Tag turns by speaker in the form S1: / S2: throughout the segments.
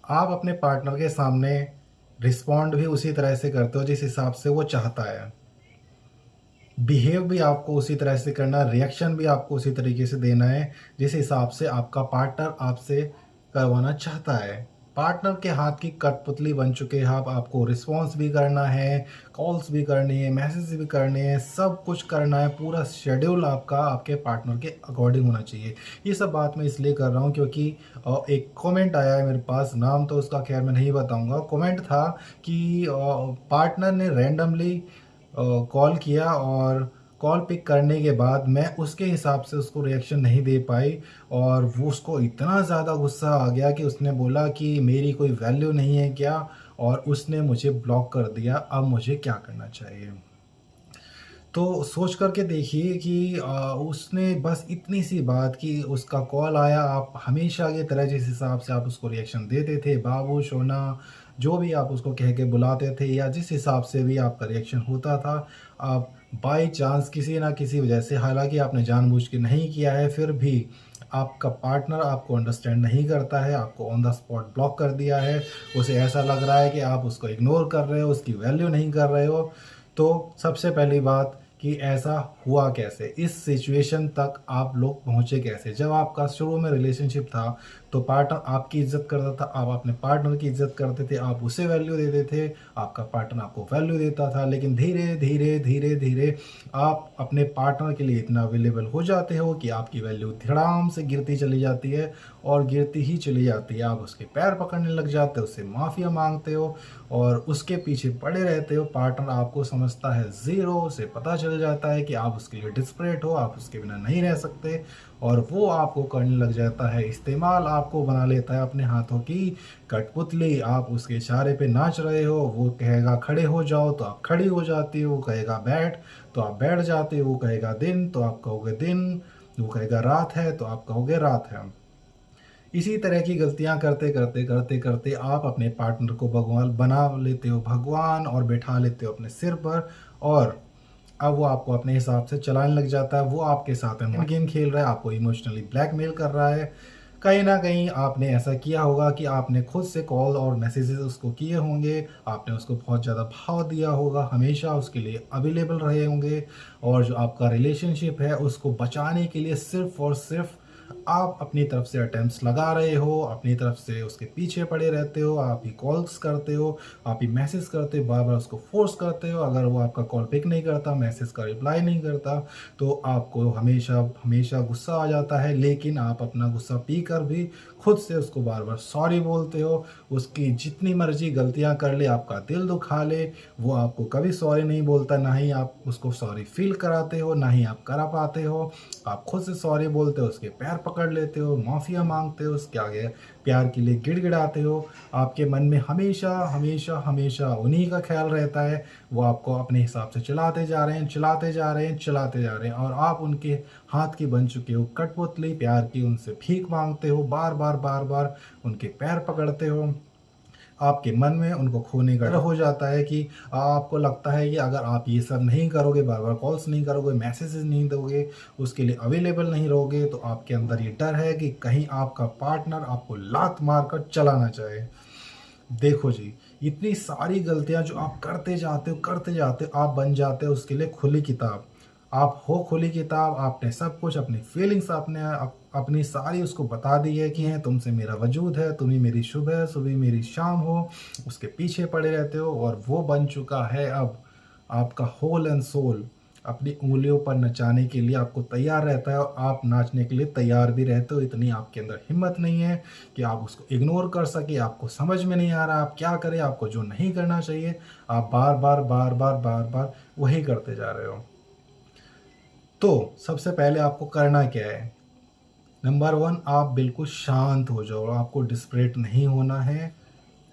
S1: आप अपने पार्टनर के सामने रिस्पॉन्ड भी उसी तरह से करते हो जिस हिसाब से वो चाहता है। बिहेव भी आपको उसी तरह से करना है, रिएक्शन भी आपको उसी तरीके से देना है जिस हिसाब से आपका पार्टनर आपसे करवाना चाहता है। पार्टनर के हाथ की कठपुतली बन चुके हैं आप, आपको रिस्पॉन्स भी करना है, कॉल्स भी करनी है, मैसेज भी करने हैं, सब कुछ करना है। पूरा शेड्यूल आपका आपके पार्टनर के अकॉर्डिंग होना चाहिए। ये सब बात मैं इसलिए कर रहा हूँ क्योंकि एक कमेंट आया है मेरे पास, नाम तो उसका खैर मैं नहीं बताऊँगा। कमेंट था कि पार्टनर ने रैंडमली कॉल किया और कॉल पिक करने के बाद मैं उसके हिसाब से उसको रिएक्शन नहीं दे पाई, और वो उसको इतना ज़्यादा गुस्सा आ गया कि उसने बोला कि मेरी कोई वैल्यू नहीं है क्या, और उसने मुझे ब्लॉक कर दिया। अब मुझे क्या करना चाहिए? तो सोच कर के देखिए कि उसने बस इतनी सी बात कि उसका कॉल आया, आप हमेशा की तरह जिस हिसाब से आप उसको रिएक्शन देते थे, बाबू, सोना, जो भी आप उसको कह के बुलाते थे या जिस हिसाब से भी आपका रिएक्शन होता था, आप बाय चांस किसी ना किसी वजह से, हालाँकि आपने जानबूझ के नहीं किया है, फिर भी आपका पार्टनर आपको अंडरस्टैंड नहीं करता है, आपको ऑन द स्पॉट ब्लॉक कर दिया है। उसे ऐसा लग रहा है कि आप उसको इग्नोर कर रहे हो, उसकी वैल्यू नहीं कर रहे हो। तो सबसे पहली बात कि ऐसा हुआ कैसे? इस सिचुएशन तक आप लोग पहुँचे कैसे? जब आपका शुरू में रिलेशनशिप था, तो पार्टनर आपकी इज़्ज़त करता था, आप अपने पार्टनर की इज़्ज़त करते थे, आप उसे वैल्यू देते थे, आपका पार्टनर आपको वैल्यू देता था। लेकिन धीरे, धीरे, धीरे, धीरे आप अपने पार्टनर के लिए इतना अवेलेबल हो जाते हो कि आपकी वैल्यू धड़ाम से गिरती चली जाती है, और गिरती ही चली जाती है। आप उसके पैर पकड़ने लग जाते हो, उससे माफ़िया माँगते हो और उसके पीछे पड़े रहते हो। पार्टनर आपको समझता है ज़ीरो, उसे पता चल जाता है कि आप उसके लिए डिस्परेट हो, आप उसके बिना नहीं रह सकते, और वो आपको करने लग जाता है इस्तेमाल, आपको बना लेता है अपने हाथों की कठपुतली। आप उसके इशारे पे नाच रहे हो, वो कहेगा खड़े हो जाओ तो आप खड़ी हो जाती हो, वो कहेगा बैठ तो आप बैठ जाते हो, वो कहेगा दिन तो आप कहोगे दिन, वो कहेगा रात है तो आप कहोगे रात है। इसी तरह की गलतियाँ करते, करते, करते, करते आप अपने पार्टनर को भगवान बना लेते हो, भगवान, और बैठा लेते हो अपने सिर पर, और अब वो आपको अपने हिसाब से चलाने लग जाता है। वो आपके साथ में गेम खेल रहा है, आपको इमोशनली ब्लैकमेल कर रहा है। कहीं न कहीं आपने ऐसा किया होगा कि आपने खुद से कॉल और मैसेजेस उसको किए होंगे, आपने उसको बहुत ज़्यादा भाव दिया होगा, हमेशा उसके लिए अवेलेबल रहे होंगे, और जो आपका रिलेशनशिप है उसको बचाने के लिए सिर्फ़ और सिर्फ़ आप अपनी तरफ से अटेम्प्ट्स लगा रहे हो, अपनी तरफ से उसके पीछे पड़े रहते हो, आप ही कॉल्स करते हो, आप ही मैसेज करते हो, बार-बार उसको फ़ोर्स करते हो। अगर वो आपका कॉल पिक नहीं करता, मैसेज का रिप्लाई नहीं करता, तो आपको हमेशा हमेशा गुस्सा आ जाता है, लेकिन आप अपना गुस्सा पीकर भी खुद से उसको बार-बार सॉरी बोलते हो। उसकी जितनी मर्ज़ी गलतियाँ कर ले, आपका दिल दुखा ले, वो आपको कभी सॉरी नहीं बोलता, ना ही आप उसको सॉरी फ़ील कराते हो, ना ही आप करा पाते हो। आप खुद से सॉरी बोलते हो, उसके पैर पकड़ लेते हो, माफ़िया माँगते हो, उसके आगे प्यार के लिए गिड़गिड़ाते हो। आपके मन में हमेशा, हमेशा, हमेशा उन्हीं का ख़्याल रहता है। वो आपको अपने हिसाब से चलाते जा रहे हैं, चलाते जा रहे हैं, चलाते जा रहे हैं, और आप उनके हाथ की बन चुके हो कठपुतली प्यार की। उनसे भीख माँगते हो, बार-बार, बार-बार उनके पैर पकड़ते हो। आपके मन में उनको खोने का डर हो जाता है कि आपको लगता है कि अगर आप ये सब नहीं करोगे, बार-बार कॉल्स नहीं करोगे, मैसेजेस नहीं दोगे, उसके लिए अवेलेबल नहीं रहोगे, तो आपके अंदर ये डर है कि कहीं आपका पार्टनर आपको लात मारकर चला ना जाए। देखो जी, इतनी सारी गलतियाँ जो आप करते जाते हो, आप बन जाते हो उसके लिए खुली किताब। आप हो खुली किताब, आपने सब कुछ अपनी फीलिंग्स आपने अपनी सारी उसको बता दी है कि हैं तुमसे मेरा वजूद है, तुम ही मेरी सुबह, सुबह मेरी शाम हो। उसके पीछे पड़े रहते हो, और वो बन चुका है अब आपका होल एंड सोल। अपनी उँगलियों पर नचाने के लिए आपको तैयार रहता है, और आप नाचने के लिए तैयार भी रहते हो। इतनी आपके अंदर हिम्मत नहीं है कि आप उसको इग्नोर कर सके, आपको समझ में नहीं आ रहा आप क्या करें, आपको जो नहीं करना चाहिए, आप बार-बार, बार-बार, बार-बार वही करते जा रहे हो। तो सबसे पहले आपको करना क्या है? नंबर 1, आप बिल्कुल शांत हो जाओ, आपको डिस्परेट नहीं होना है।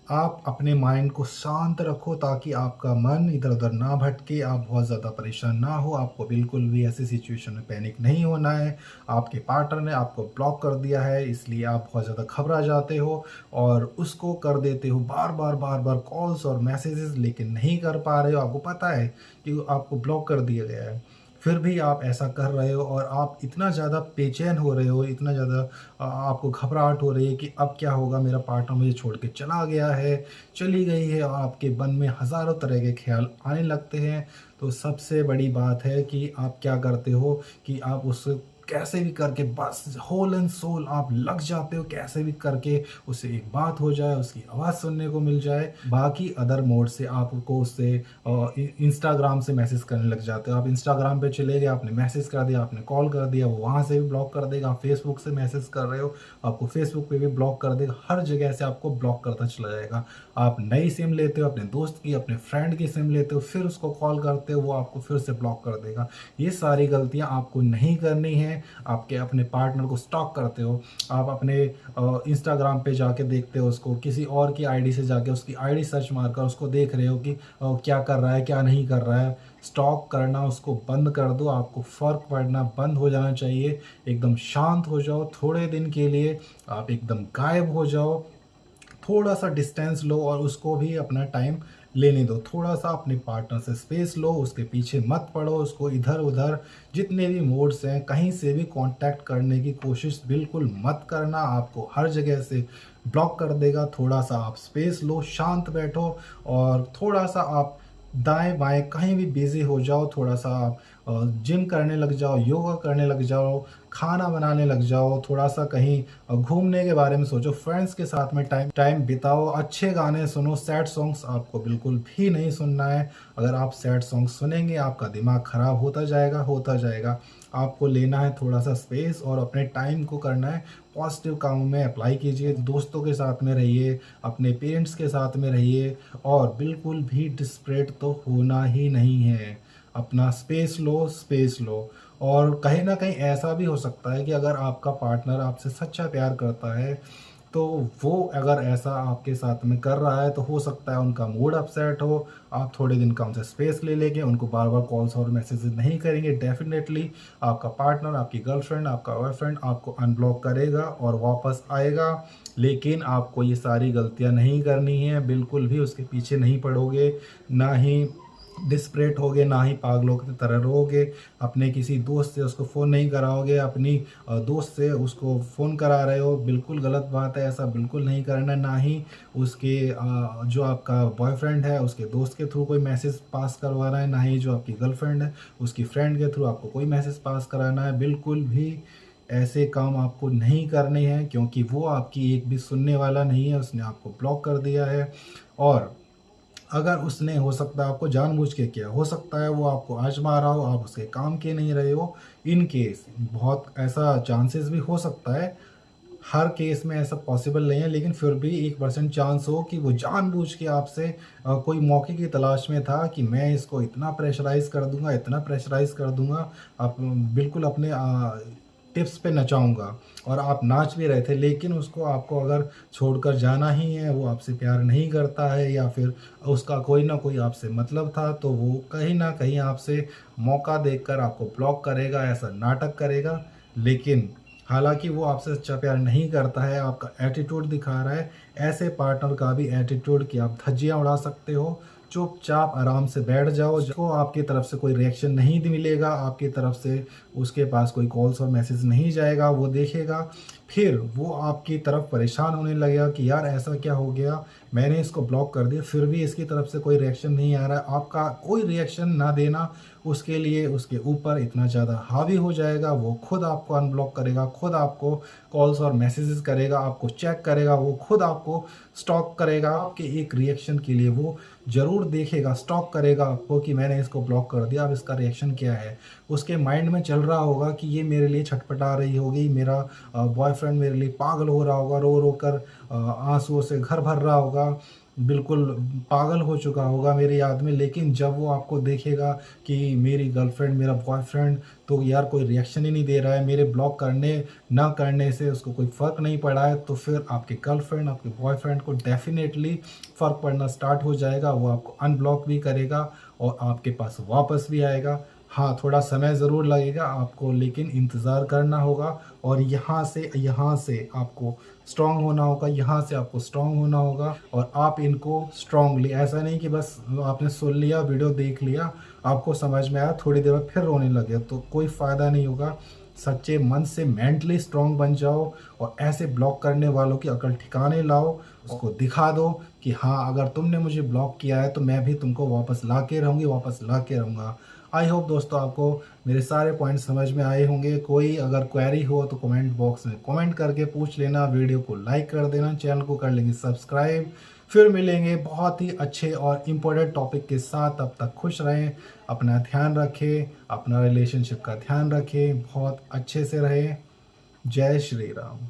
S1: आप अपने माइंड को शांत रखो ताकि आपका मन इधर-उधर ना भटके, आप बहुत ज़्यादा परेशान ना हो, आपको बिल्कुल भी ऐसी सिचुएशन में पैनिक नहीं होना है। आपके पार्टनर ने आपको ब्लॉक कर दिया है, इसलिए आप बहुत ज़्यादा घबरा जाते हो और उसको कर देते हो बार-बार, बार-बार कॉल्स और मैसेजेस, लेकिन नहीं कर पा रहे हो। आपको पता है कि आपको ब्लॉक कर दिया गया है। फिर भी आप ऐसा कर रहे हो और आप इतना ज़्यादा बेचैन हो रहे हो, इतना ज़्यादा आपको घबराहट हो रही है कि अब क्या होगा, मेरा पार्टनर मुझे छोड़ के चला गया है, चली गई है, और आपके मन में हज़ारों तरह के ख़्याल आने लगते हैं। तो सबसे बड़ी बात है कि आप क्या करते हो कि आप उस कैसे भी करके बस होल एंड सोल आप लग जाते हो, कैसे भी करके उससे एक बात हो जाए, उसकी आवाज़ सुनने को मिल जाए। बाकी अदर मोड से आपको उससे इंस्टाग्राम से मैसेज करने लग जाते हो। आप इंस्टाग्राम पे चले गए, आपने मैसेज कर दिया, आपने कॉल कर दिया, वो वहाँ से भी ब्लॉक कर देगा। आप फेसबुक से मैसेज कर रहे हो, आपको फेसबुक पे भी ब्लॉक कर देगा। हर जगह से आपको ब्लॉक करता चला जाएगा। आप नई सिम लेते हो, अपने दोस्त की, अपने फ्रेंड की सिम लेते हो, फिर उसको कॉल करते हो, वो आपको फिर से ब्लॉक कर देगा। ये सारी गलतियाँ आपको नहीं करनी है। आपके अपने पार्टनर को स्टॉक करते हो, आप अपने इंस्टाग्राम पे जाके देखते हो उसको, किसी और की आईडी से जाके उसकी आईडी सर्च मारकर उसको देख रहे हो कि क्या कर रहा है, क्या नहीं कर रहा है। स्टॉक करना उसको बंद कर दो, आपको फ़र्क पड़ना बंद हो जाना चाहिए। एकदम शांत हो जाओ, थोड़े दिन के लिए आप एकदम गायब हो जाओ, थोड़ा सा डिस्टेंस लो और उसको भी अपना टाइम लेने दो। थोड़ा सा अपने पार्टनर से स्पेस लो, उसके पीछे मत पड़ो, उसको इधर उधर जितने भी मोड्स हैं कहीं से भी कांटेक्ट करने की कोशिश बिल्कुल मत करना। आपको हर जगह से ब्लॉक कर देगा। थोड़ा सा आप स्पेस लो, शांत बैठो और थोड़ा सा आप दाएं बाएं कहीं भी बिजी हो जाओ। थोड़ा सा आप जिम करने लग जाओ, योगा करने लग जाओ, खाना बनाने लग जाओ, थोड़ा सा कहीं घूमने के बारे में सोचो, फ्रेंड्स के साथ में टाइम टाइम बिताओ, अच्छे गाने सुनो। सैड सॉन्ग्स आपको बिल्कुल भी नहीं सुनना है। अगर आप सैड सॉन्ग सुनेंगे आपका दिमाग खराब होता जाएगा, होता जाएगा। आपको लेना है थोड़ा सा स्पेस और अपने टाइम को करना है पॉजिटिव कामों में अप्लाई कीजिए। दोस्तों के साथ में रहिए, अपने पेरेंट्स के साथ में रहिए और बिल्कुल भी डिस्परेट तो होना ही नहीं है। अपना स्पेस लो, स्पेस लो। और कहीं न कहीं ऐसा भी हो सकता है कि अगर आपका पार्टनर आपसे सच्चा प्यार करता है, तो वो अगर ऐसा आपके साथ में कर रहा है, तो हो सकता है उनका मूड अपसेट हो। आप थोड़े दिन का उनसे स्पेस ले लेंगे, उनको बार-बार कॉल्स और मैसेजेस नहीं करेंगे। डेफ़िनेटली आपका पार्टनर, आपकी गर्लफ्रेंड, आपका बॉयफ्रेंड आपको अनब्लॉक करेगा और वापस आएगा। लेकिन आपको ये सारी गलतियाँ नहीं करनी है, बिल्कुल भी उसके पीछे नहीं पड़ोगे, ना ही डिस्परेट होगे, ना ही पागलों की तरह रोओगे। अपने किसी दोस्त से उसको फ़ोन नहीं कराओगे, अपनी दोस्त से उसको फ़ोन करा रहे हो, बिल्कुल गलत बात है, ऐसा बिल्कुल नहीं करना है। ना ही उसके जो आपका बॉयफ्रेंड है उसके दोस्त के थ्रू कोई मैसेज पास करवाना है, ना ही जो आपकी गर्लफ्रेंड है उसकी फ्रेंड के थ्रू आपको कोई मैसेज पास कराना है। बिल्कुल भी ऐसे काम आपको नहीं करने हैं, क्योंकि वो आपकी एक भी सुनने वाला नहीं है, उसने आपको ब्लॉक कर दिया है। और अगर उसने, हो सकता है आपको जानबूझ के किया, हो सकता है वो आपको आज़मा रहा हो, आप उसके काम के नहीं रहे हो। इन केस बहुत ऐसा चांसेस भी हो सकता है, हर केस में ऐसा पॉसिबल नहीं है, लेकिन फिर भी 1% चांस हो कि वो जानबूझ के आपसे कोई मौके की तलाश में था कि मैं इसको इतना प्रेशराइज़ कर दूँगा, इतना प्रेशराइज़ कर दूँगा, आप बिल्कुल अपने टिप्स पे नचाऊँगा। और आप नाच भी रहे थे, लेकिन उसको, आपको अगर छोड़कर जाना ही है, वो आपसे प्यार नहीं करता है या फिर उसका कोई ना कोई आपसे मतलब था, तो वो कहीं न कहीं आपसे मौका देखकर आपको ब्लॉक करेगा, ऐसा नाटक करेगा। लेकिन हालाँकि वो आपसे सच्चा प्यार नहीं करता है, आपका एटीट्यूड दिखा रहा है। ऐसे पार्टनर का भी एटीट्यूड कि आप धज्जियाँ उड़ा सकते हो। चुपचाप आराम से बैठ जाओ, जो आपकी तरफ से कोई रिएक्शन नहीं मिलेगा, आपकी तरफ से उसके पास कोई कॉल्स और मैसेज नहीं जाएगा, वो देखेगा। फिर वो आपकी तरफ परेशान होने लगेगा कि यार ऐसा क्या हो गया, मैंने इसको ब्लॉक कर दिया, फिर भी इसकी तरफ से कोई रिएक्शन नहीं आ रहा है। आपका कोई रिएक्शन ना देना उसके लिए उसके ऊपर इतना ज़्यादा हावी हो जाएगा, वो खुद आपको अनब्लॉक करेगा, खुद आपको कॉल्स और मैसेजेस करेगा, आपको चेक करेगा, वो खुद आपको स्टॉक करेगा। आपके एक रिएक्शन के लिए वो ज़रूर देखेगा, स्टॉक करेगा आपको कि मैंने इसको ब्लॉक कर दिया, अब इसका रिएक्शन क्या है। उसके माइंड में चल रहा होगा कि ये मेरे लिए छटपटा रही होगी, मेरा बॉयफ्रेंड मेरे लिए पागल हो रहा होगा, रो रो कर आंसुओं से घर भर रहा होगा, बिल्कुल पागल हो चुका होगा मेरी याद में। लेकिन जब वो आपको देखेगा कि मेरी गर्लफ्रेंड, मेरा बॉयफ्रेंड तो यार कोई रिएक्शन ही नहीं दे रहा है, मेरे ब्लॉक करने ना करने से उसको कोई फ़र्क नहीं पड़ा है, तो फिर आपके गर्लफ्रेंड, आपके बॉयफ्रेंड को डेफ़िनेटली फ़र्क पड़ना स्टार्ट हो जाएगा। वो आपको अनब्लॉक भी करेगा और आपके पास वापस भी आएगा। हाँ, थोड़ा समय ज़रूर लगेगा आपको, लेकिन इंतज़ार करना होगा और यहाँ से आपको स्ट्रॉन्ग होना होगा, यहाँ से आपको स्ट्रॉन्ग होना होगा और आप इनको स्ट्रॉन्गली, ऐसा नहीं कि बस आपने सुन लिया, वीडियो देख लिया, आपको समझ में आया, थोड़ी देर बाद फिर रोने लगे, तो कोई फ़ायदा नहीं होगा। सच्चे मन से मेंटली स्ट्रॉन्ग बन जाओ और ऐसे ब्लॉक करने वालों की अकल ठिकाने लाओ, उसको दिखा दो कि हाँ, अगर तुमने मुझे ब्लॉक किया है तो मैं भी तुमको वापस ला के रहूँगी, वापस ला के रहूँगा। आई होप दोस्तों आपको मेरे सारे पॉइंट समझ में आए होंगे। कोई अगर क्वेरी हो तो कमेंट बॉक्स में कमेंट करके पूछ लेना, वीडियो को लाइक कर देना, चैनल को कर लेंगे सब्सक्राइब। फिर मिलेंगे बहुत ही अच्छे और इम्पोर्टेंट टॉपिक के साथ, तब तक खुश रहें, अपना ध्यान रखें, अपना रिलेशनशिप का ध्यान रखें, बहुत अच्छे से रहें। जय श्री राम।